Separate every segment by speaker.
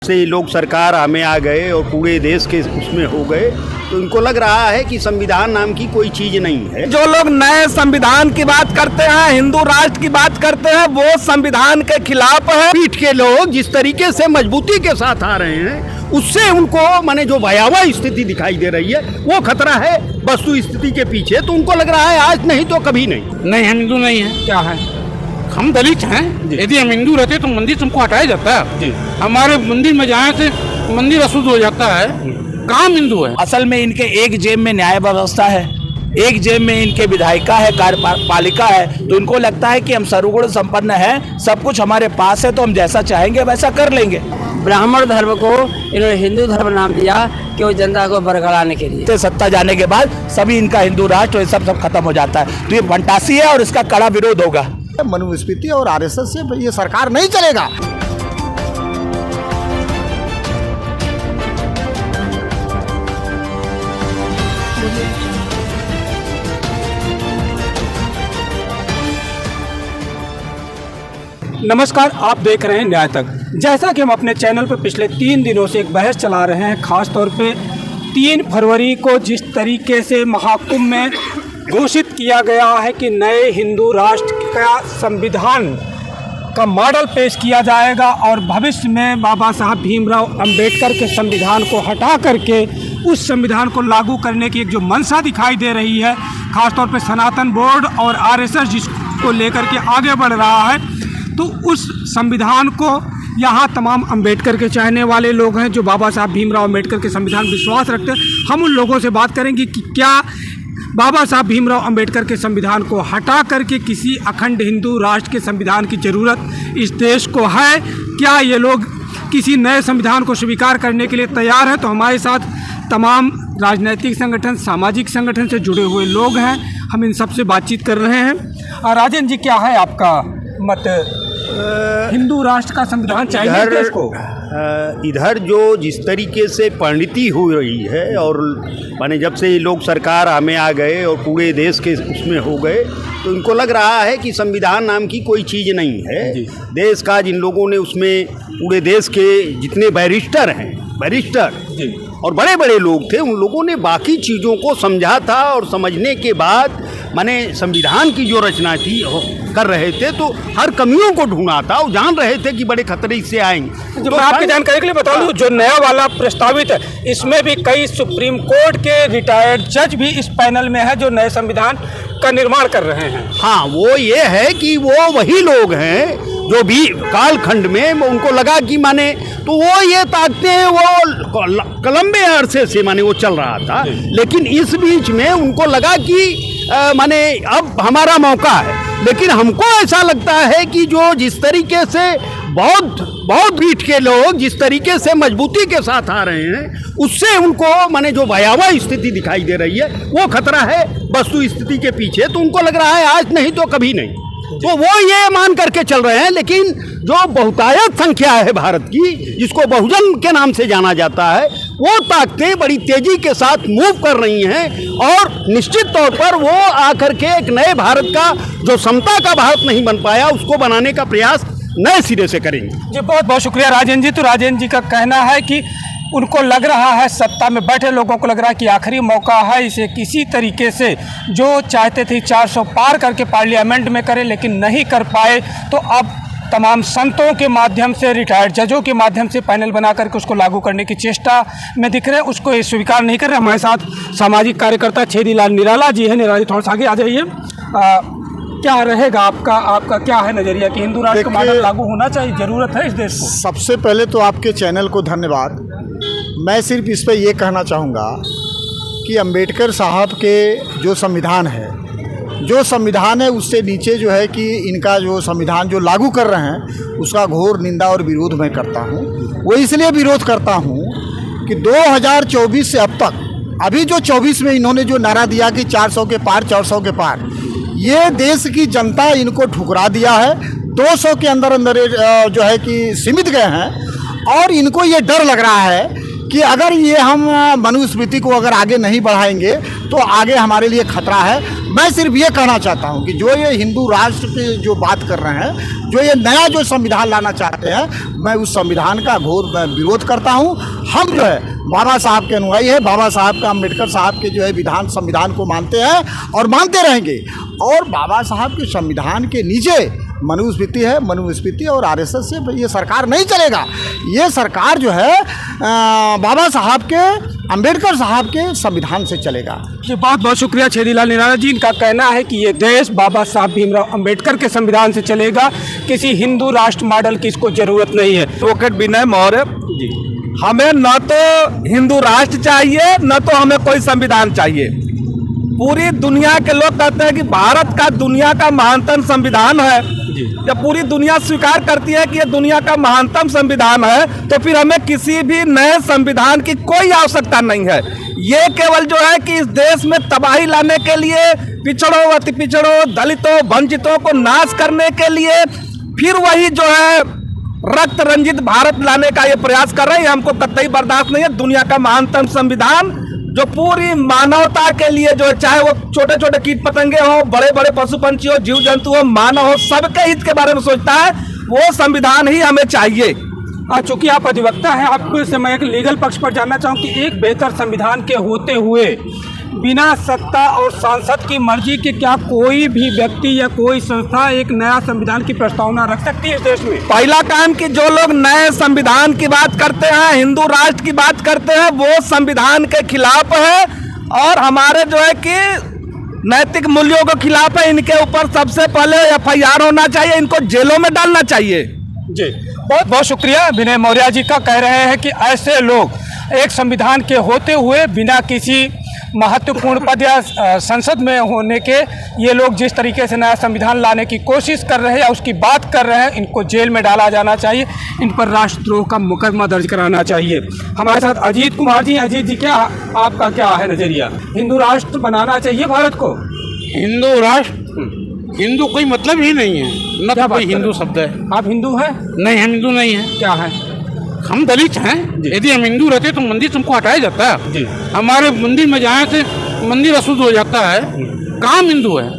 Speaker 1: से लोग सरकार हमें आ गए और पूरे देश के उसमें हो गए तो इनको लग रहा है कि संविधान नाम की कोई चीज नहीं है।
Speaker 2: जो लोग नए संविधान की बात करते हैं, हिंदू राष्ट्र की बात करते हैं, वो संविधान के खिलाफ है।
Speaker 1: पीठ के लोग जिस तरीके से मजबूती के साथ आ रहे हैं उससे उनको माने जो भयावह स्थिति दिखाई दे रही है वो खतरा है वस्तु स्थिति के पीछे। तो उनको लग रहा है आज नहीं तो कभी नहीं।
Speaker 3: नहीं, हम हिंदू नहीं है।
Speaker 2: क्या है?
Speaker 3: हम दलित हैं। यदि हम हिंदू रहते तो मंदिर से हमको हटाया जाता है। हमारे मंदिर में जाने से मंदिर अशुद्ध हो जाता है। काम हिंदू है।
Speaker 2: असल में इनके एक जेब में न्याय व्यवस्था है, एक जेब में इनके विधायिका है, कार्यपालिका है। तो इनको लगता है कि हम सर्वगुण संपन्न हैं, सब कुछ हमारे पास है तो हम जैसा चाहेंगे वैसा कर लेंगे।
Speaker 4: ब्राह्मण धर्म को इन्होंने हिंदू धर्म नाम दिया कि वो जनता को बरगलाने के लिए।
Speaker 2: सत्ता जाने के बाद सभी इनका हिंदू राष्ट्र सब खत्म हो जाता है। तो ये फंटासी है और इसका कड़ा विरोध होगा।
Speaker 5: मनुस्मृति और आरएसएस से ये सरकार नहीं चलेगा।
Speaker 6: नमस्कार, आप देख रहे हैं न्याय तक। जैसा कि हम अपने चैनल पर पिछले 3 दिनों से एक बहस चला रहे हैं, खास तौर पे 3 फरवरी को जिस तरीके से महाकुंभ में घोषित किया गया है कि नए हिंदू राष्ट्र का संविधान का मॉडल पेश किया जाएगा और भविष्य में बाबा साहब भीमराव अंबेडकर के संविधान को हटा करके उस संविधान को लागू करने की एक जो मंशा दिखाई दे रही है, खासतौर पे सनातन बोर्ड और आरएसएस जिसको लेकर के आगे बढ़ रहा है, तो उस संविधान को यहाँ तमाम अंबेडकर के चाहने वाले लोग हैं जो बाबा साहब भीमराव अंबेडकर के संविधान विश्वास रखते हैं। हम उन लोगों से बात करेंगे कि क्या बाबा साहब भीमराव अंबेडकर के संविधान को हटा करके किसी अखंड हिंदू राष्ट्र के संविधान की ज़रूरत इस देश को है। क्या ये लोग किसी नए संविधान को स्वीकार करने के लिए तैयार हैं? तो हमारे साथ तमाम राजनीतिक संगठन, सामाजिक संगठन से जुड़े हुए लोग हैं। हम इन सब से बातचीत कर रहे हैं। राजन जी, क्या है आपका मत? हिंदू राष्ट्र का संविधान चाहिए देश को?
Speaker 1: इधर जो जिस तरीके से परिणति हो रही है और माने जब से ये लोग सरकार हमें आ गए और पूरे देश के उसमें हो गए तो इनको लग रहा है कि संविधान नाम की कोई चीज़ नहीं है। देश का जिन लोगों ने उसमें पूरे देश के जितने बैरिस्टर और बड़े बड़े लोग थे, उन लोगों ने बाकी चीज़ों को समझा था और समझने के बाद माने संविधान की जो रचना थी कर रहे थे तो हर कमियों को ढूंढा था और जान रहे थे कि बड़े खतरे इससे आएंगे।
Speaker 6: तो मैं आपकी जानकारी के लिए बता दूं, जो नया वाला प्रस्तावित है इसमें भी कई सुप्रीम कोर्ट के रिटायर्ड जज भी इस पैनल में है जो नए संविधान का निर्माण कर रहे हैं।
Speaker 1: हाँ, वो ये है कि वो वही लोग हैं जो भी कालखंड में उनको लगा कि माने तो वो ये ताकते हैं, वो लंबे अरसे से माने वो चल रहा था, लेकिन इस बीच में उनको लगा कि माने अब हमारा मौका है। लेकिन हमको ऐसा लगता है कि जो जिस तरीके से बहुत पीठ के लोग जिस तरीके से मजबूती के साथ आ रहे हैं उससे उनको माने जो भयावह स्थिति दिखाई दे रही है वो खतरा है वस्तु स्थिति के पीछे। तो उनको लग रहा है आज नहीं तो कभी नहीं, तो वो ये मान करके चल रहे हैं। लेकिन जो बहुतायत संख्या है भारत की, जिसको बहुजन के नाम से जाना जाता है, वो ताकतें बड़ी तेजी के साथ मूव कर रही हैं और निश्चित तौर पर वो आकर के एक नए भारत का जो समता का भारत नहीं बन पाया उसको बनाने का प्रयास नए सिरे से करेंगे।
Speaker 6: जी, बहुत बहुत शुक्रिया राजेंद्र जी। तो राजेंद्र जी का कहना है कि उनको लग रहा है, सत्ता में बैठे लोगों को लग रहा है कि आखिरी मौका है, इसे किसी तरीके से जो चाहते थे 400 पार करके पार्लियामेंट में करें लेकिन नहीं कर पाए, तो अब तमाम संतों के माध्यम से, रिटायर्ड जजों के माध्यम से पैनल बना करके उसको लागू करने की चेष्टा में दिख रहे हैं, उसको ये स्वीकार नहीं कर रहे। हमारे साथ सामाजिक कार्यकर्ता छेदीलाल निराला जी है। निराला जी, थोड़ा सा आगे आ जाइए। क्या रहेगा आपका क्या है नज़रिया कि हिंदू राष्ट्र का मॉडल लागू होना चाहिए, ज़रूरत है इस देश को?
Speaker 5: सबसे पहले तो आपके चैनल को धन्यवाद। मैं सिर्फ इस पर ये कहना चाहूँगा कि अंबेडकर साहब के जो संविधान है उससे नीचे जो है कि इनका जो संविधान जो लागू कर रहे हैं उसका घोर निंदा और विरोध मैं करता हूँ। वो इसलिए विरोध करता हूँ कि 2024 से अब तक अभी जो 24 में इन्होंने जो नारा दिया कि 400 के पार, ये देश की जनता इनको ठुकरा दिया है। 200 के अंदर जो है कि सीमित गए हैं और इनको ये डर लग रहा है कि अगर ये हम मनुस्मृति को अगर आगे नहीं बढ़ाएंगे तो आगे हमारे लिए खतरा है। मैं सिर्फ ये कहना चाहता हूँ कि जो ये हिंदू राष्ट्र की जो बात कर रहे हैं, जो ये नया जो संविधान लाना चाहते हैं, मैं उस संविधान का घोर विरोध करता हूँ। हम जो है बाबा साहब के अनुयायी है, बाबा साहब का, अम्बेडकर साहब के जो है संविधान को मानते हैं और मानते रहेंगे। और बाबा साहब के संविधान के नीचे मनुस्मृति है, मनुस्मृति और आरएसएस से ये सरकार नहीं चलेगा। ये सरकार जो है बाबा साहब के, अम्बेडकर साहब के संविधान से चलेगा।
Speaker 6: जी, बहुत बहुत शुक्रिया छेदीलाल निराला जी। इनका कहना है कि ये देश बाबा साहब भीमराव अम्बेडकर के संविधान से चलेगा, किसी हिंदू राष्ट्र मॉडल की इसको जरूरत नहीं है।
Speaker 2: एडवोकेट विनय मौर्य, हमें न तो हिंदू राष्ट्र चाहिए, न तो हमें कोई संविधान चाहिए। पूरी दुनिया के लोग कहते हैं कि भारत का दुनिया का महानतम संविधान है। जब पूरी दुनिया स्वीकार करती है कि ये दुनिया का महानतम संविधान है, तो फिर हमें किसी भी नए संविधान की कोई आवश्यकता नहीं है। ये केवल जो है कि इस देश में तबाही लाने के लिए, पिछड़ों, अति पिछड़ों, दलितों, वंचितों को नाश करने के लिए फिर वही जो है रक्त रंजित भारत लाने का ये प्रयास कर रहे हैं। हमको कतई बर्दाश्त नहीं है। दुनिया का महानतम संविधान जो पूरी मानवता के लिए, जो चाहे वो छोटे छोटे कीट पतंगे हो, बड़े बड़े पशु पंछी हो, जीव जंतु हो, मानव हो, सबके हित के बारे में सोचता है, वो संविधान ही हमें चाहिए।
Speaker 6: चूंकि आप अधिवक्ता हैं, आपको से मैं एक लीगल पक्ष पर जानना चाहूँ कि एक बेहतर संविधान के होते हुए बिना सत्ता और सांसद की मर्जी के क्या कोई भी व्यक्ति या कोई संस्था एक नया संविधान की प्रस्तावना रख सकती है इस देश में?
Speaker 2: पहला काम कि जो लोग नए संविधान की बात करते हैं, हिंदू राष्ट्र की बात करते हैं, वो संविधान के खिलाफ है और हमारे जो है कि नैतिक मूल्यों के खिलाफ है। इनके ऊपर सबसे पहले FIR होना चाहिए, इनको जेलों में डालना चाहिए।
Speaker 6: जी, बहुत बहुत शुक्रिया विनय मौर्य जी का। कह रहे हैं कि ऐसे लोग एक संविधान के होते हुए बिना किसी महत्वपूर्ण पद या संसद में होने के ये लोग जिस तरीके से नया संविधान लाने की कोशिश कर रहे हैं या उसकी बात कर रहे हैं, इनको जेल में डाला जाना चाहिए, इन पर राष्ट्रद्रोह का मुकदमा दर्ज कराना चाहिए। हमारे साथ अजीत कुमार जी। अजीत जी, क्या आपका क्या है नजरिया? हिंदू राष्ट्र बनाना चाहिए भारत को?
Speaker 3: हिंदू राष्ट्र, हिंदू कोई मतलब ही नहीं है, न तो कोई हिंदू शब्द है।
Speaker 6: आप हिंदू हैं?
Speaker 3: नहीं, हम हिंदू नहीं है।
Speaker 6: क्या है?
Speaker 3: हम दलित हैं। यदि हम हिंदू रहते तो मंदिर तुमको हटाया जाता है जी। हमारे मंदिर में जाने से मंदिर अशुद्ध हो जाता है। काम हिंदू है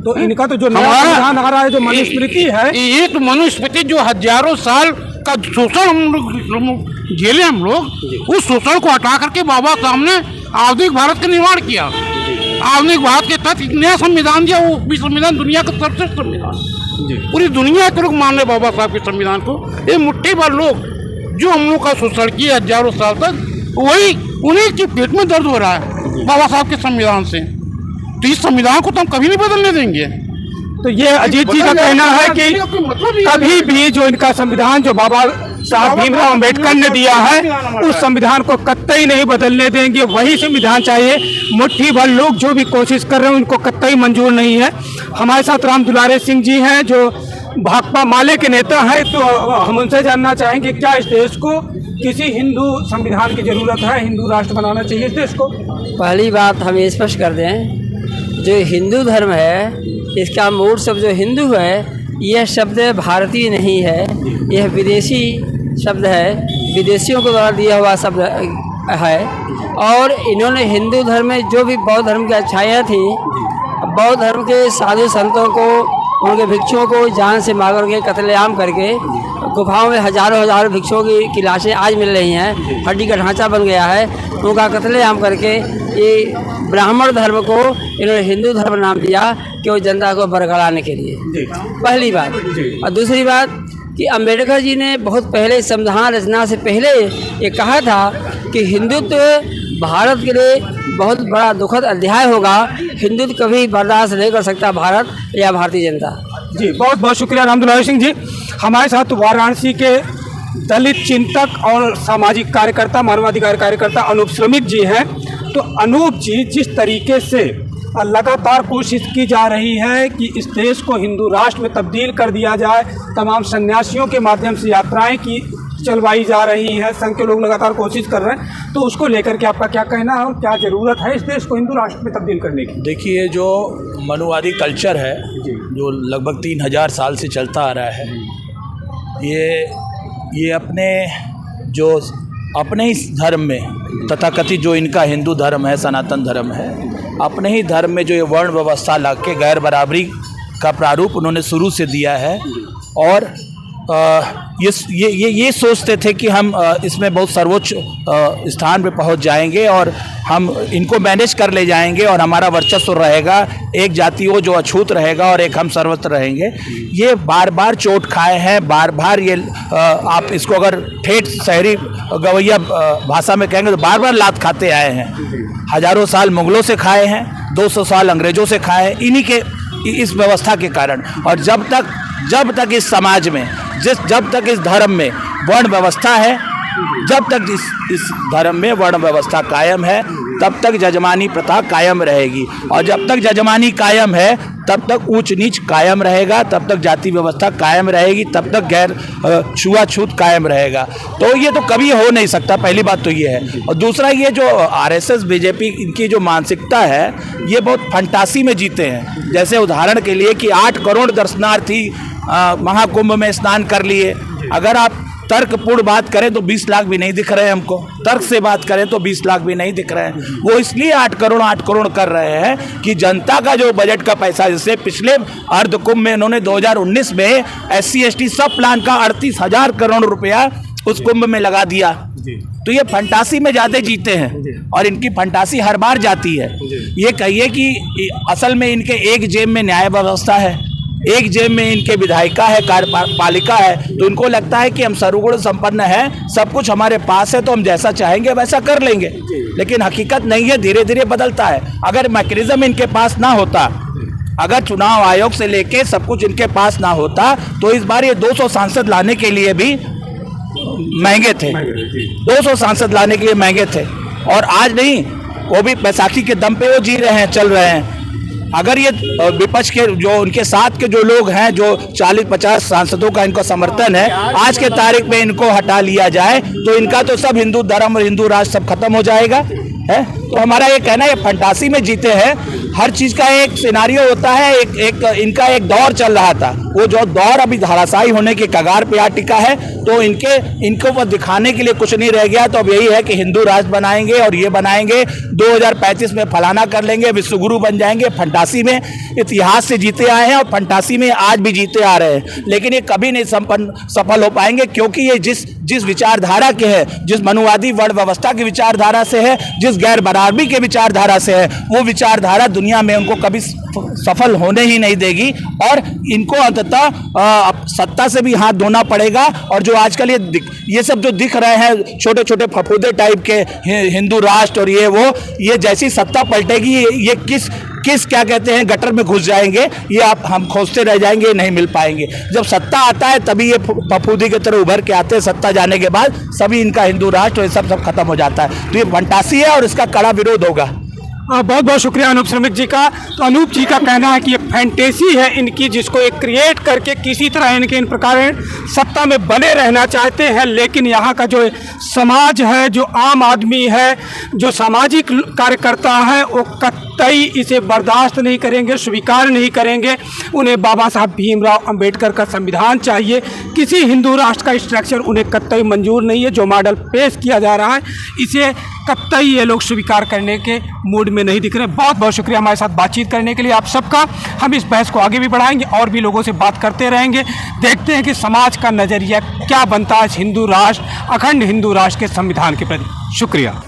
Speaker 6: तो इनका तो जो संविधान आ रहा है, जो मनुस्मृति है,
Speaker 3: ये तो मनुस्मृति जो हजारों साल का शोषण हम लोग झेले, हम लोग उस शोषण को हटा करके बाबा साहब ने आधुनिक भारत का निर्माण किया। आधुनिक भारत के तहत नया संविधान दिया, वो भी संविधान दुनिया का सर्वश्रेष्ठ संविधान। पूरी दुनिया के लोग मान रहे बाबा साहब के संविधान को। ये मुट्ठी भर लोग जो हम लोग का शोषण किया हजारों साल तक, वही उन्हीं के पेट में दर्द हो रहा है बाबा साहब के संविधान से। तो इस संविधान को तो हम कभी नहीं बदलने देंगे।
Speaker 6: तो ये अजीत जी का कहना है कि कभी भी जो इनका संविधान जो बाबा साहब भीमराव अम्बेडकर ने दिया है, उस संविधान को कतई नहीं बदलने देंगे। वही संविधान चाहिए। मुट्ठी भर लोग जो भी कोशिश कर रहे हैं उनको कतई मंजूर नहीं है। हमारे साथ राम दुलारे सिंह जी हैं, जो भाकपा माले के नेता हैं। तो हम उनसे जानना चाहेंगे, क्या इस देश को किसी हिंदू संविधान की जरूरत है? हिंदू राष्ट्र बनाना चाहिए इस देश को?
Speaker 4: पहली बात हम ये स्पष्ट कर दें, जो हिंदू धर्म है, इसका मूल शब्द जो हिंदू है, यह शब्द भारतीय नहीं है, यह विदेशी शब्द है, विदेशियों को द्वारा दिया हुआ शब्द है। और इन्होंने हिंदू धर्म में जो भी बौद्ध धर्म की अच्छाइयाँ थी, बौद्ध धर्म के साधु संतों को, उनके भिक्षुओं को जान से मार करके कत्लेआम करके, गुफाओं में हजारों भिक्षुओं की लाशें आज मिल रही हैं, हड्डी का ढांचा बन गया है, उनका कत्लेआम करके ये ब्राह्मण धर्म को इन्होंने हिंदू धर्म नाम दिया कि वो जनता को बरगलाने के लिए। पहली बात। और दूसरी बात कि अम्बेडकर जी ने बहुत पहले संविधान रचना से पहले ये कहा था कि हिंदुत्व भारत के लिए बहुत बड़ा दुखद अध्याय होगा, हिंदुत्व कभी बर्दाश्त नहीं कर सकता भारत या भारतीय जनता।
Speaker 6: जी, बहुत बहुत शुक्रिया राम दुलारे सिंह जी। हमारे साथ वाराणसी के दलित चिंतक और सामाजिक कार्यकर्ता, मानवाधिकार कार्यकर्ता अनूप श्रमिक जी हैं। तो अनूप जी, जिस तरीके से लगातार कोशिश की जा रही है कि इस देश को हिंदू राष्ट्र में तब्दील कर दिया जाए, तमाम सन्यासियों के माध्यम से यात्राएं की चलवाई जा रही है, संघ के लोग लगातार कोशिश कर रहे हैं, तो उसको लेकर के आपका क्या कहना है और क्या ज़रूरत है इस देश को हिंदू राष्ट्र में तब्दील करने की?
Speaker 2: देखिए, जो मनुवादी कल्चर है जो लगभग 3000 साल से चलता आ रहा है, ये अपने इस धर्म में, तथाकथित जो इनका हिंदू धर्म है, सनातन धर्म है,
Speaker 7: अपने ही धर्म में जो ये वर्ण व्यवस्था ला के गैर बराबरी का प्रारूप उन्होंने शुरू से दिया है। और ये सोचते थे कि हम इसमें बहुत सर्वोच्च स्थान पे पहुंच जाएंगे और हम इनको मैनेज कर ले जाएंगे और हमारा वर्चस्व रहेगा, एक जाति वो जो अछूत रहेगा और एक हम सर्वत्र रहेंगे। ये बार बार चोट खाए हैं, बार बार ये आप इसको अगर ठेठ शहरी गवैया भाषा में कहेंगे तो बार बार लात खाते आए हैं। हजारों साल मुगलों से खाए हैं, 200 साल अंग्रेजों से खाए हैं, इन्हीं के इस व्यवस्था के कारण। और जब तक इस समाज में जब तक इस धर्म में वर्ण व्यवस्था है, जब तक इस धर्म में वर्ण व्यवस्था कायम है, तब तक जजमानी प्रथा कायम रहेगी। और जब तक जजमानी कायम है तब तक ऊंच नीच कायम रहेगा, तब तक जाति व्यवस्था कायम रहेगी, तब तक गैर छुआछूत कायम रहेगा। तो ये तो कभी हो नहीं सकता, पहली बात तो ये है। और दूसरा, ये जो आरएसएस बीजेपी इनकी जो मानसिकता है ये बहुत फंटासी में जीते हैं। जैसे उदाहरण के लिए कि 8 करोड़ दर्शनार्थी महाकुंभ में स्नान कर लिए। अगर आप तर्कपूर्ण बात करें तो 20 लाख भी नहीं दिख रहे हैं हमको, तर्क से बात करें तो 20 लाख भी नहीं दिख रहे हैं। वो इसलिए 8 करोड़ कर रहे हैं कि जनता का जो बजट का पैसा, जैसे पिछले अर्ध कुंभ में इन्होंने 2019 में SC/ST सब प्लान का 38,000 करोड़ रुपया उस कुंभ में लगा दिया। तो ये फंटासी में ज़्यादा जीते हैं और इनकी फंटासी हर बार जाती है। ये कहिए कि असल में इनके एक जेब में न्याय व्यवस्था है, एक जेब में इनके विधायिका है, कार्यपालिका है, तो इनको लगता है कि हम सर्वगुण संपन्न हैं, सब कुछ हमारे पास है तो हम जैसा चाहेंगे वैसा कर लेंगे। लेकिन हकीकत नहीं है, धीरे धीरे बदलता है। अगर मैकेनिज्म इनके पास ना होता, अगर चुनाव आयोग से लेके सब कुछ इनके पास ना होता, तो इस बार ये 200 सांसद लाने के लिए भी महंगे थे, 200 सांसद लाने के लिए महंगे थे। और आज नहीं, वो भी बैसाखी के दम पे वो जी रहे हैं, चल रहे हैं। अगर ये विपक्ष के जो उनके साथ के जो लोग हैं, जो 40-50 सांसदों का इनको समर्थन है, आज के तारीख में इनको हटा लिया जाए तो इनका तो सब हिंदू धर्म और हिंदू राष्ट्र सब खत्म हो जाएगा है। तो हमारा ये कहना है, ये फंटासी में जीते हैं। हर चीज़ का एक सिनारियो होता है, इनका एक दौर चल रहा था, वो जो दौर अभी धराशायी होने के कगार पे आ टिका है। तो इनको वो दिखाने के लिए कुछ नहीं रह गया। तो अब यही है कि हिंदू राष्ट्र बनाएंगे और ये बनाएंगे, 2035 में फलाना कर लेंगे, विश्वगुरु बन जाएंगे। फंटासी में इतिहास से जीते आए हैं और फंटासी में आज भी जीते आ रहे हैं। लेकिन ये कभी नहीं सफल हो पाएंगे, क्योंकि ये जिस विचारधारा के हैं, जिस मनुवादी वर्ण व्यवस्था की विचारधारा से है, जिस गैर बराबरी के विचारधारा से है, वो विचारधारा दुनिया में उनको कभी सफल होने ही नहीं देगी। और इनको अंततः सत्ता से भी हाथ धोना पड़ेगा। और जो आजकल ये सब जो दिख रहे हैं छोटे छोटे फफूदे टाइप के हिंदू राष्ट्र और ये जैसी सत्ता पलटेगी, ये किस क्या कहते हैं गटर में घुस जाएंगे, ये हम खोजते रह जाएंगे, नहीं मिल पाएंगे। जब सत्ता आता है तभी ये फफूदी की तरह उभर के आते हैं। सत्ता जाने के बाद सभी इनका हिंदू राष्ट्र और सब खत्म हो जाता है। तो ये फंटासी है और इसका कड़ा विरोध होगा।
Speaker 6: बहुत बहुत शुक्रिया अनूप श्रमिक जी का। तो अनूप जी का कहना है कि ये फैंटेसी है इनकी, जिसको एक क्रिएट करके किसी तरह इनके इन प्रकार सत्ता में बने रहना चाहते हैं। लेकिन यहाँ का जो समाज है, जो आम आदमी है, जो सामाजिक कार्यकर्ता है, वो कतई इसे बर्दाश्त नहीं करेंगे, स्वीकार नहीं करेंगे। उन्हें बाबा साहब भीमराव अंबेडकर का संविधान चाहिए। किसी हिंदू राष्ट्र का स्ट्रक्चर उन्हें कतई मंजूर नहीं है। जो मॉडल पेश किया जा रहा है, इसे कतई ये लोग स्वीकार करने के मूड में नहीं दिख रहे। बहुत बहुत शुक्रिया हमारे साथ बातचीत करने के लिए आप सबका। हम इस बहस को आगे भी बढ़ाएंगे और भी लोगों से बात करते रहेंगे। देखते हैं कि समाज का नज़रिया क्या बनता है हिंदू राष्ट्र, अखंड हिंदू राष्ट्र के संविधान के प्रति। शुक्रिया।